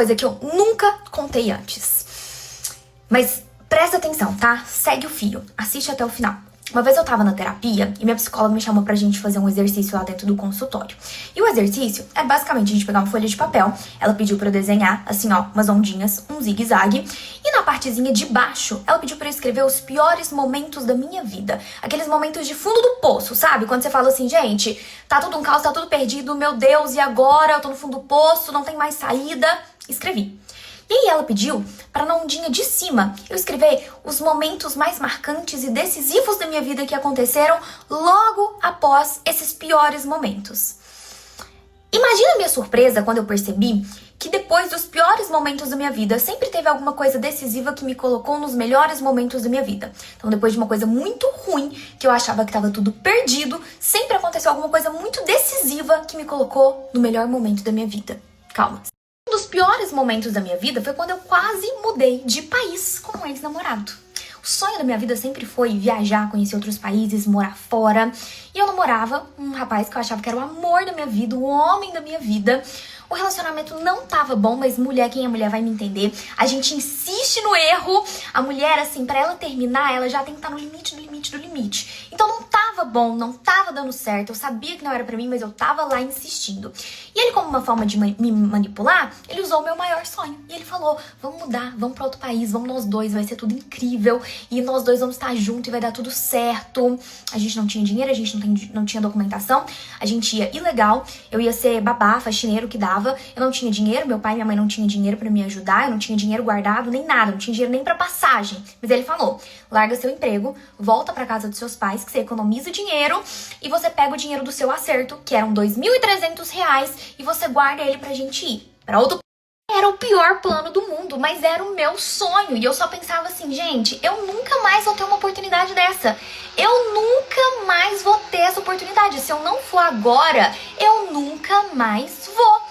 coisa que eu nunca contei antes. Mas presta atenção, tá? Segue o fio, assiste até o final. Uma vez eu tava na terapia e minha psicóloga me chamou pra gente fazer um exercício lá dentro do consultório. E o exercício é basicamente a gente pegar uma folha de papel. Ela pediu pra eu desenhar, assim ó, umas ondinhas, um zigue-zague. E na partezinha de baixo, ela pediu pra eu escrever os piores momentos da minha vida. Aqueles momentos de fundo do poço, sabe? Quando você fala assim, gente, tá tudo um caos, tá tudo perdido, meu Deus, e agora? Eu tô no fundo do poço, não tem mais saída. Escrevi. E aí ela pediu para na ondinha de cima eu escrever os momentos mais marcantes e decisivos da minha vida que aconteceram logo após esses piores momentos. Imagina a minha surpresa quando eu percebi que depois dos piores momentos da minha vida sempre teve alguma coisa decisiva que me colocou nos melhores momentos da minha vida. Então depois de uma coisa muito ruim, que eu achava que estava tudo perdido, sempre aconteceu alguma coisa muito decisiva que me colocou no melhor momento da minha vida. Calma. Um dos piores momentos da minha vida foi quando eu quase mudei de país com um ex-namorado. O sonho da minha vida sempre foi viajar, conhecer outros países, morar fora. E eu namorava um rapaz que eu achava que era o amor da minha vida, o homem da minha vida. O relacionamento não tava bom, mas mulher, quem é mulher vai me entender. A gente insiste no erro. A mulher, assim, pra ela terminar, ela já tem que estar no limite, do limite, do limite. Então não tava bom, não tava dando certo. Eu sabia que não era pra mim, mas eu tava lá insistindo. E ele, como uma forma de me manipular, ele usou o meu maior sonho. E ele falou, vamos mudar, vamos pra outro país, vamos nós dois, vai ser tudo incrível. E nós dois vamos estar juntos e vai dar tudo certo. A gente não tinha dinheiro, a gente não tinha documentação. A gente ia ilegal, eu ia ser babá, faxineiro que dava. Eu não tinha dinheiro, meu pai e minha mãe não tinham dinheiro pra me ajudar, eu não tinha dinheiro guardado, nem nada, não tinha dinheiro nem pra passagem. Mas ele falou, larga seu emprego, volta pra casa dos seus pais, que você economiza dinheiro, e você pega o dinheiro do seu acerto, que eram R$2.300, e você guarda ele pra gente ir pra outro. Era o pior plano do mundo, mas era o meu sonho. E eu só pensava assim, gente, eu nunca mais vou ter uma oportunidade dessa. Eu nunca mais vou ter essa oportunidade. Se eu não for agora, eu nunca mais vou.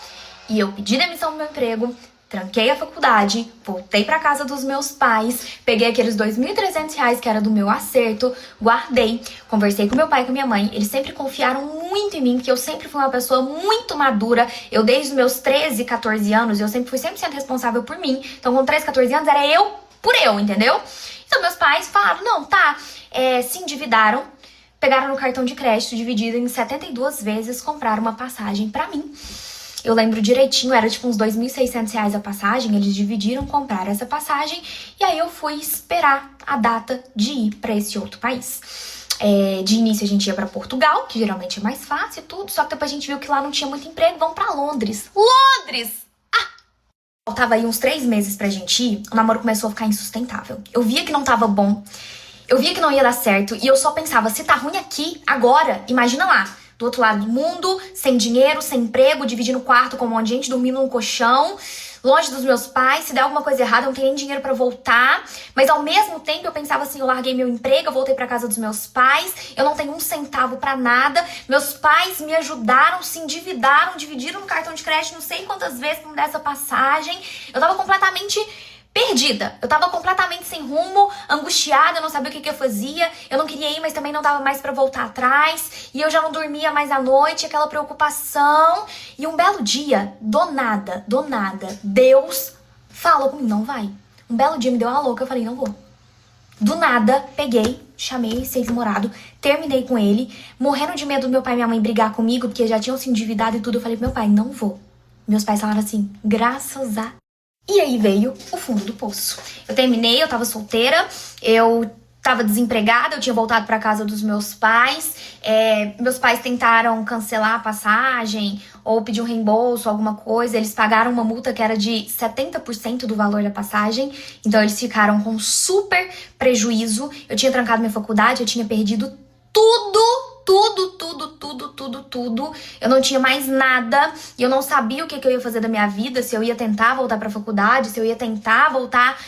E eu pedi demissão do meu emprego, tranquei a faculdade, voltei pra casa dos meus pais, peguei aqueles R$2.300 que era do meu acerto, guardei, conversei com meu pai e com minha mãe, eles sempre confiaram muito em mim, porque eu sempre fui uma pessoa muito madura, eu desde os meus 13, 14 anos, eu sempre fui 100% responsável por mim, então com 13, 14 anos era eu por eu, entendeu? Então meus pais falaram, não, tá, se endividaram, pegaram no cartão de crédito, dividido em 72 vezes, compraram uma passagem pra mim. Eu lembro direitinho, era tipo uns R$2.600 a passagem, eles dividiram, compraram essa passagem, e aí eu fui esperar a data de ir pra esse outro país. De início a gente ia pra Portugal, que geralmente é mais fácil e tudo, só que depois a gente viu que lá não tinha muito emprego, vamos pra Londres. Londres! Faltava aí uns 3 meses pra gente ir, o namoro começou a ficar insustentável. Eu via que não tava bom, eu via que não ia dar certo, e eu só pensava, se tá ruim aqui, agora, imagina lá. Do outro lado do mundo, sem dinheiro, sem emprego, dividindo o quarto com um monte de gente, dormindo num colchão, longe dos meus pais, se der alguma coisa errada, eu não tenho nem dinheiro pra voltar. Mas ao mesmo tempo eu pensava assim, eu larguei meu emprego, eu voltei pra casa dos meus pais, eu não tenho um centavo pra nada, meus pais me ajudaram, se endividaram, dividiram um cartão de crédito não sei quantas vezes pra me dar essa passagem. Eu tava completamente perdida, eu tava completamente sem rumo, angustiada, eu não sabia o que eu fazia, eu não queria ir, mas também não dava mais pra voltar atrás, e eu já não dormia mais à noite, aquela preocupação. E um belo dia, do nada, Deus falou comigo, não vai. Um belo dia me deu uma louca, eu falei, não vou. Do nada, peguei, chamei esse ex-namorado, terminei com ele, morrendo de medo do meu pai e minha mãe brigar comigo, porque já tinham se endividado e tudo, eu falei pro meu pai, não vou. Meus pais falaram assim, graças a... E aí veio o fundo do poço. Eu terminei, eu tava solteira, eu tava desempregada, eu tinha voltado pra casa dos meus pais. Meus pais tentaram cancelar a passagem ou pedir um reembolso, alguma coisa. Eles pagaram uma multa que era de 70% do valor da passagem. Então eles ficaram com super prejuízo. Eu tinha trancado minha faculdade, eu tinha perdido tudo. Eu não tinha mais nada e eu não sabia o que eu ia fazer da minha vida, se eu ia tentar voltar pra faculdade, se eu ia tentar voltar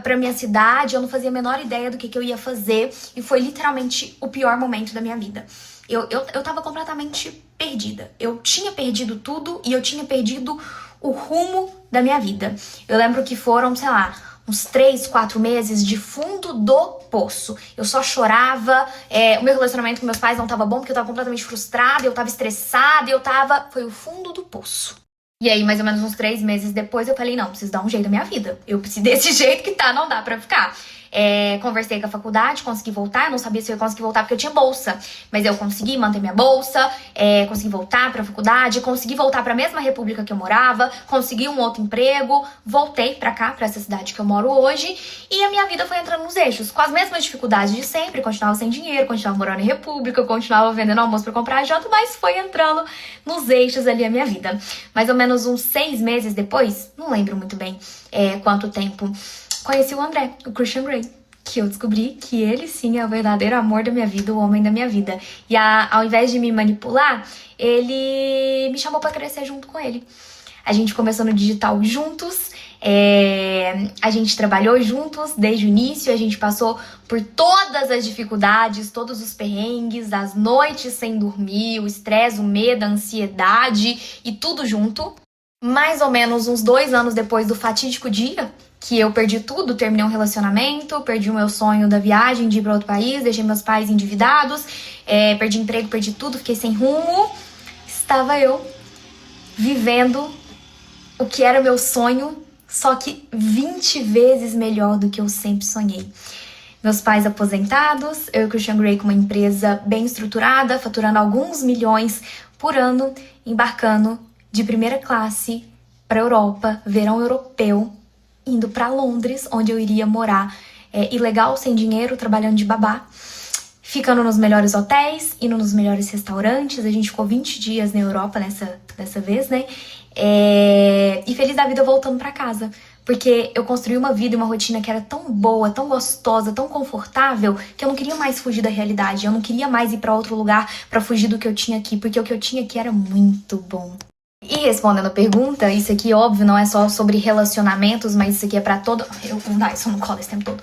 pra minha cidade. Eu não fazia a menor ideia do que eu ia fazer e foi literalmente o pior momento da minha vida. Eu tava completamente perdida. Eu tinha perdido tudo e eu tinha perdido o rumo da minha vida. Eu lembro que foram, sei lá, uns 3, 4 meses de fundo do poço. Eu só chorava, o meu relacionamento com meus pais não tava bom, porque eu tava completamente frustrada, eu tava estressada, foi o fundo do poço. E aí, mais ou menos uns 3 meses depois, eu falei, não, preciso dar um jeito na minha vida. Eu preciso desse jeito que tá, não dá pra ficar. Conversei com a faculdade, consegui voltar. Eu não sabia se eu ia conseguir voltar porque eu tinha bolsa. Mas eu consegui manter minha bolsa, consegui voltar pra faculdade, consegui voltar pra mesma república que eu morava, consegui um outro emprego, voltei pra cá, pra essa cidade que eu moro hoje. E a minha vida foi entrando nos eixos, com as mesmas dificuldades de sempre. Continuava sem dinheiro, continuava morando em república, continuava vendendo almoço pra comprar janta, mas foi entrando nos eixos ali a minha vida. Mais ou menos uns 6 meses depois, não lembro muito bem quanto tempo, conheci o André, o Christian Grey, que eu descobri que ele sim é o verdadeiro amor da minha vida, o homem da minha vida. E ao invés de me manipular, ele me chamou pra crescer junto com ele. A gente começou no digital juntos, a gente trabalhou juntos desde o início, a gente passou por todas as dificuldades, todos os perrengues, as noites sem dormir, o estresse, o medo, a ansiedade e tudo junto. Mais ou menos uns 2 anos depois do fatídico dia que eu perdi tudo, terminei um relacionamento, perdi o meu sonho da viagem de ir para outro país, deixei meus pais endividados, perdi emprego, perdi tudo, fiquei sem rumo. Estava eu vivendo o que era meu sonho, só que 20 vezes melhor do que eu sempre sonhei. Meus pais aposentados, eu e o Christian Grey com uma empresa bem estruturada, faturando alguns milhões por ano, embarcando de primeira classe para Europa, verão europeu, indo para Londres, onde eu iria morar ilegal, sem dinheiro, trabalhando de babá, ficando nos melhores hotéis, indo nos melhores restaurantes. A gente ficou 20 dias na Europa dessa vez, né? E feliz da vida voltando para casa. Porque eu construí uma vida e uma rotina que era tão boa, tão gostosa, tão confortável, que eu não queria mais fugir da realidade. Eu não queria mais ir para outro lugar para fugir do que eu tinha aqui, porque o que eu tinha aqui era muito bom. E respondendo a pergunta, isso aqui, óbvio, não é só sobre relacionamentos, mas isso aqui é pra todo... Eu vou dar isso no colo esse tempo todo.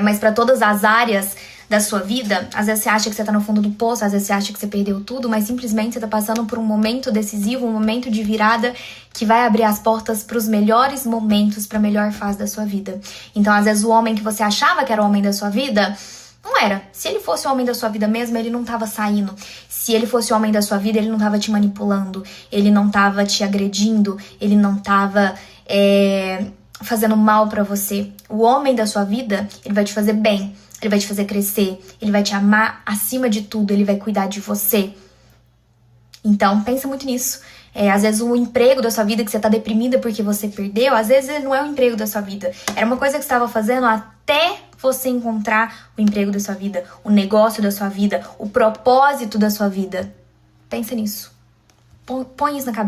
Mas pra todas as áreas da sua vida. Às vezes você acha que você tá no fundo do poço, às vezes você acha que você perdeu tudo, mas simplesmente você tá passando por um momento decisivo, um momento de virada que vai abrir as portas pros melhores momentos, pra melhor fase da sua vida. Então, às vezes, o homem que você achava que era o homem da sua vida... não era. Se ele fosse o homem da sua vida mesmo, ele não tava saindo. Se ele fosse o homem da sua vida, ele não tava te manipulando. Ele não tava te agredindo. Ele não tava fazendo mal pra você. O homem da sua vida, ele vai te fazer bem. Ele vai te fazer crescer. Ele vai te amar acima de tudo. Ele vai cuidar de você. Então, pensa muito nisso. Às vezes o emprego da sua vida que você tá deprimida porque você perdeu, às vezes ele não é o emprego da sua vida. Era uma coisa que você estava fazendo até você encontrar o emprego da sua vida, o negócio da sua vida, o propósito da sua vida. Pensa nisso. Põe isso na cabeça.